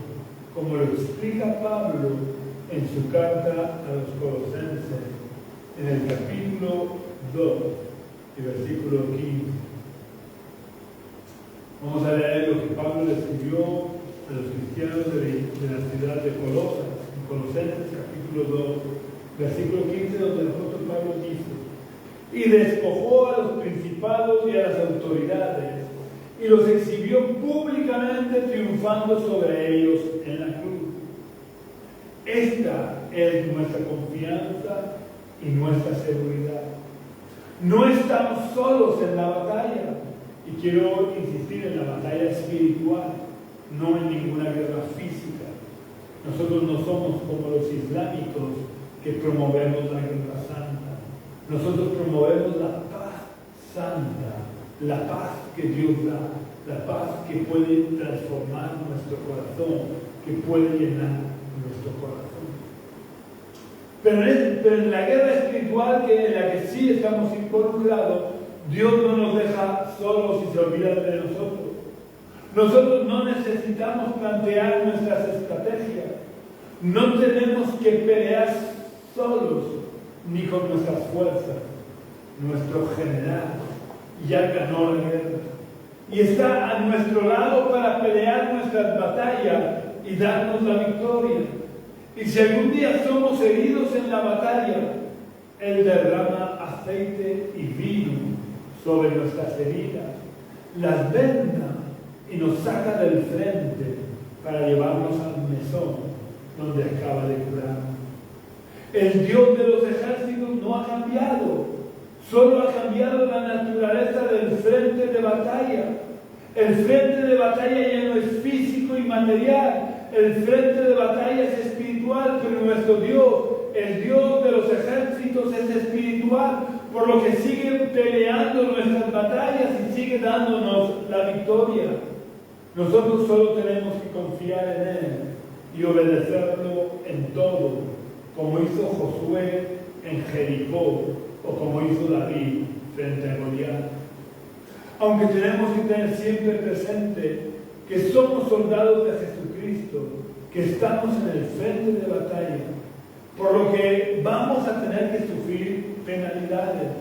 como lo explica Pablo en su carta a los Colosenses, en el capítulo 2 y versículo 15. Vamos a leer lo que Pablo le escribió a los cristianos de la ciudad de Colosas, en Colosenses capítulo 2, versículo 15, donde el apóstol Pablo dice: y despojó a los principados y a las autoridades, y los exhibió públicamente triunfando sobre ellos en la cruz. Esta es nuestra confianza y nuestra seguridad. No estamos solos en la batalla, y quiero insistir en la batalla espiritual, no en ninguna guerra física. Nosotros no somos como los islámicos que promovemos la guerra santa. Nosotros promovemos la paz santa, la paz que Dios da, la paz que puede transformar nuestro corazón, que puede llenar nuestro corazón. Pero en la guerra espiritual en la que sí estamos involucrados, Dios no nos deja solos y se olvida de nosotros. Nosotros no necesitamos plantear nuestras estrategias. No tenemos que pelear solos ni con nuestras fuerzas. Nuestro general ya ganó la guerra y está a nuestro lado para pelear nuestras batallas y darnos la victoria. Y si algún día somos heridos en la batalla, Él derrama aceite y vino sobre nuestras heridas, las venda y nos saca del frente para llevarnos al mesón donde acaba de curar. El Dios de los ejércitos no ha cambiado, solo ha cambiado la naturaleza del frente de batalla. El frente de batalla ya no es físico y material, el frente de batalla es espiritual, pero nuestro Dios, el Dios de los ejércitos, es espiritual, por lo que sigue peleando nuestras batallas y sigue dándonos la victoria. Nosotros solo tenemos que confiar en Él y obedecerlo en todo, como hizo Josué en Jericó o como hizo David frente a Goliat. Aunque tenemos que tener siempre presente que somos soldados de Jesucristo, que estamos en el frente de batalla, por lo que vamos a tener que sufrir penalidades,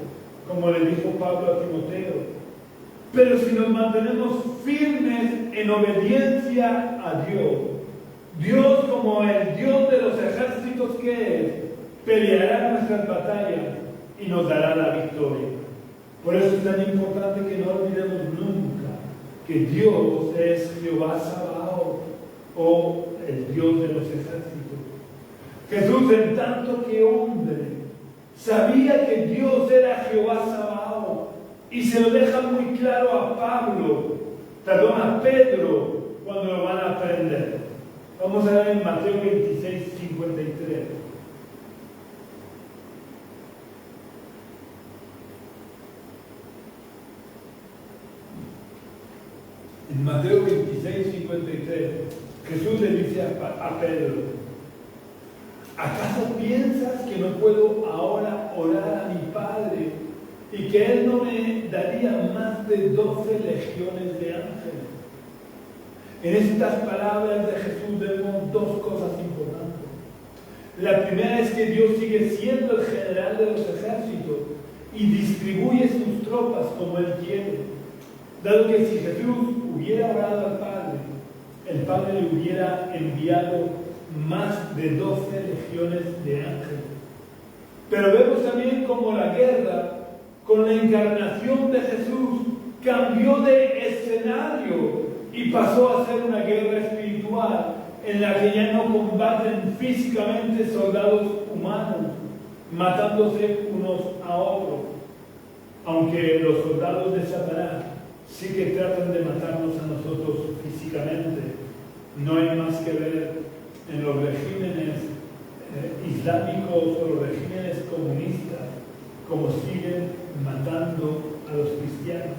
como le dijo Pablo a Timoteo. Pero si nos mantenemos firmes en obediencia a Dios, Dios, como el Dios de los ejércitos que es, peleará nuestras batallas y nos dará la victoria. Por eso es tan importante que no olvidemos nunca que Dios es Jehová Sabaoth, o el Dios de los ejércitos. Jesús, en tanto que hombre, sabía que Dios era Jehová Sabaoth, y se lo deja muy claro a Pedro, cuando lo van a aprender. Vamos a ver en Mateo 26, 53. En Mateo 26, 53, Jesús le dice a Pedro: ¿acaso piensas que no puedo ahora orar a mi Padre y que Él no me daría más de 12 legiones de ángeles? En estas palabras de Jesús vemos dos cosas importantes. La primera es que Dios sigue siendo el general de los ejércitos y distribuye sus tropas como Él quiere. Dado que si Jesús hubiera orado al Padre, el Padre le hubiera enviado más de 12 legiones de ángeles. Pero vemos también como la guerra, con la encarnación de Jesús, cambió de escenario y pasó a ser una guerra espiritual en la que ya no combaten físicamente soldados humanos, matándose unos a otros, aunque los soldados de Satanás sí que tratan de matarnos a nosotros físicamente. No hay más que ver en los regímenes islámicos o los regímenes comunistas como siguen matando a los cristianos.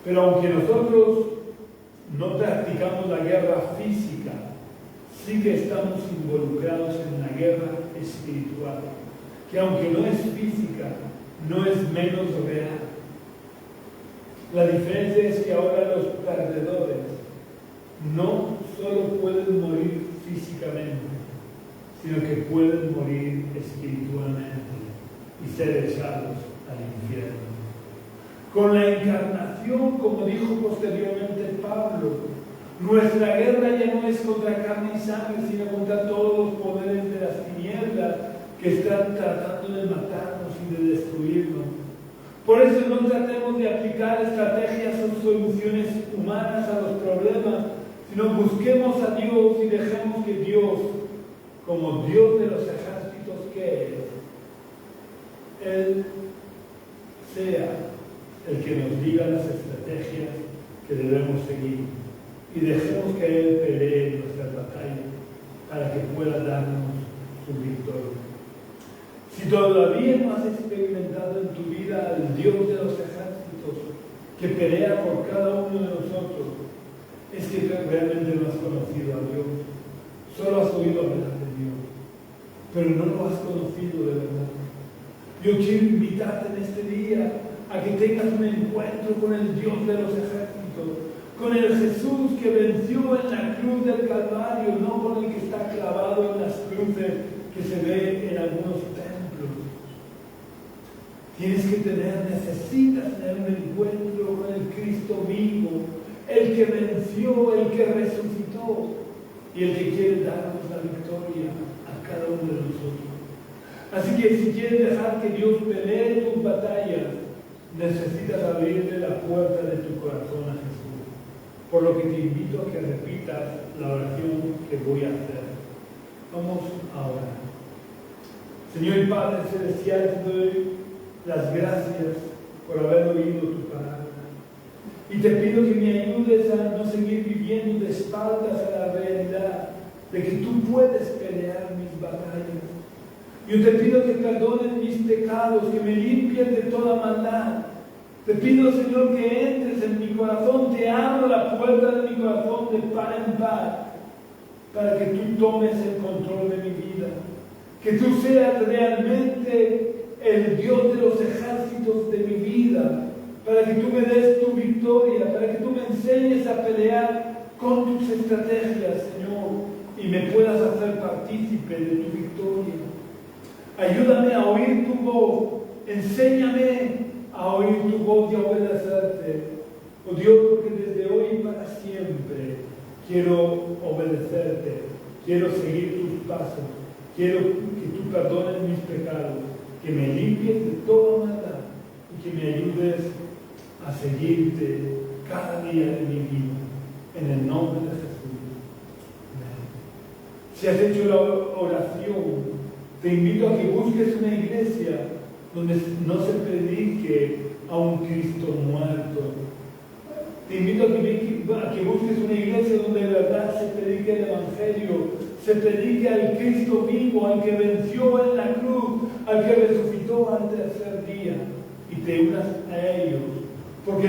Pero aunque nosotros no practicamos la guerra física, sí que estamos involucrados en la guerra espiritual, que aunque no es física, no es menos real. La diferencia es que ahora los perdedores no solo pueden morir físicamente, sino que pueden morir espiritualmente y ser echados al infierno. Con la encarnación, como dijo posteriormente Pablo, nuestra guerra ya no es contra carne y sangre, sino contra todos los poderes de las tinieblas que están tratando de matarnos y de destruirnos. Por eso no tratemos de aplicar estrategias o soluciones humanas a los problemas, sino busquemos a Dios y dejemos que Dios, como Dios de los ejércitos que es, Él sea el que nos diga las estrategias que debemos seguir y dejemos que Él pelee nuestras batallas para que pueda darnos su victoria. Si todavía no has experimentado en tu vida al Dios de los ejércitos que pelea por cada uno de nosotros, es que realmente no has conocido a Dios. Solo has oído hablar de Dios, pero no lo has conocido de verdad. Yo quiero invitarte en este día a que tengas un encuentro con el Dios de los ejércitos, con el Jesús que venció en la cruz del Calvario, no con el que está clavado en las cruces que se ve en algunos templos. Necesitas tener un encuentro con el Cristo vivo, el que venció, el que resucitó y el que quiere darnos la victoria a cada uno de nosotros. Así que si quieres dejar que Dios pelee tus batallas, necesitas abrirle la puerta de tu corazón a Jesús. Por lo que te invito a que repitas la oración que voy a hacer. Vamos a orar. Señor y Padre Celestial, te doy las gracias por haber oído tu palabra. Y te pido que me ayudes a no seguir viviendo de espaldas a la realidad de que tú puedes pelear mis batallas. Yo te pido que perdones mis pecados, que me limpies de toda maldad. Te pido, Señor, que entres en mi corazón, te abro la puerta de mi corazón de par en par, para que tú tomes el control de mi vida. Que tú seas realmente el Dios de los ejércitos de mi vida, para que tú me des tu victoria, para que tú me enseñes a pelear con tus estrategias, Señor, y me puedas hacer partícipe de tu victoria. Ayúdame a oír tu voz, enséñame a oír tu voz y a obedecerte. Oh Dios, porque desde hoy y para siempre quiero obedecerte, quiero seguir tus pasos, quiero que tú perdones mis pecados, que me limpies de toda maldad y que me ayudes a seguirte cada día de mi vida, en el nombre de Jesús. Amén. Si has hecho la oración, te invito a que busques una iglesia donde no se predique a un Cristo muerto. Te invito a que busques una iglesia donde de verdad se predique el Evangelio, se predique al Cristo vivo, al que venció en la cruz, al que resucitó al tercer día, y te unas a ellos. Porque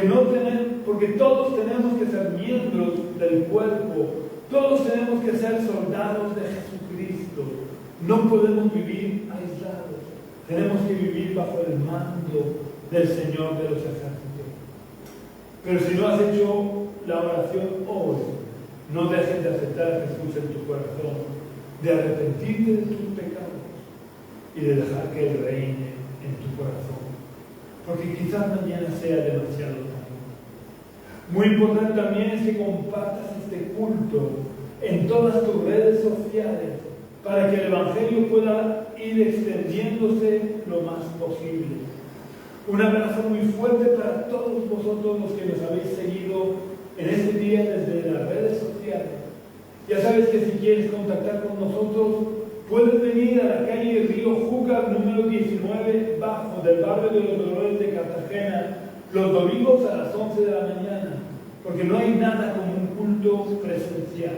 todos tenemos que ser miembros del cuerpo, todos tenemos que ser soldados de Jesucristo. No podemos vivir aislados, tenemos que vivir bajo el mando del Señor de los ejércitos. Pero si no has hecho la oración hoy, no dejes de aceptar a Jesús en tu corazón, de arrepentirte de tus pecados y de dejar que Él reine en tu corazón. Porque quizás mañana sea demasiado tarde. Muy importante también es que compartas este culto en todas tus redes sociales para que el Evangelio pueda ir extendiéndose lo más posible. Un abrazo muy fuerte para todos vosotros los que nos habéis seguido en este día desde las redes sociales. Ya sabes que si quieres contactar con nosotros, puedes venir a la calle Río Júcar, número 19, bajo del barrio de los Dolores de Cartagena, los domingos a las 11 de la mañana, porque no hay nada como un culto presencial.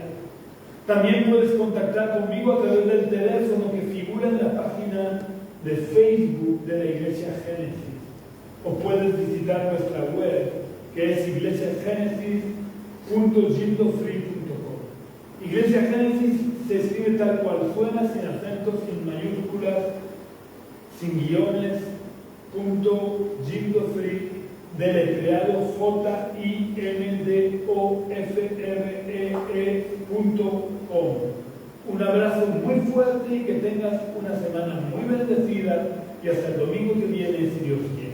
También puedes contactar conmigo a través del teléfono que figura en la página de Facebook de la Iglesia Génesis. O puedes visitar nuestra web, que es iglesiagenesis.gildofree.com. Iglesia Génesis se escribe tal cual suena, sin acentos, sin mayúsculas, sin guiones, .gildofree, deletreado JINDOFREE.com. Un abrazo muy fuerte y que tengas una semana muy bendecida, y hasta el domingo que viene, si Dios quiere.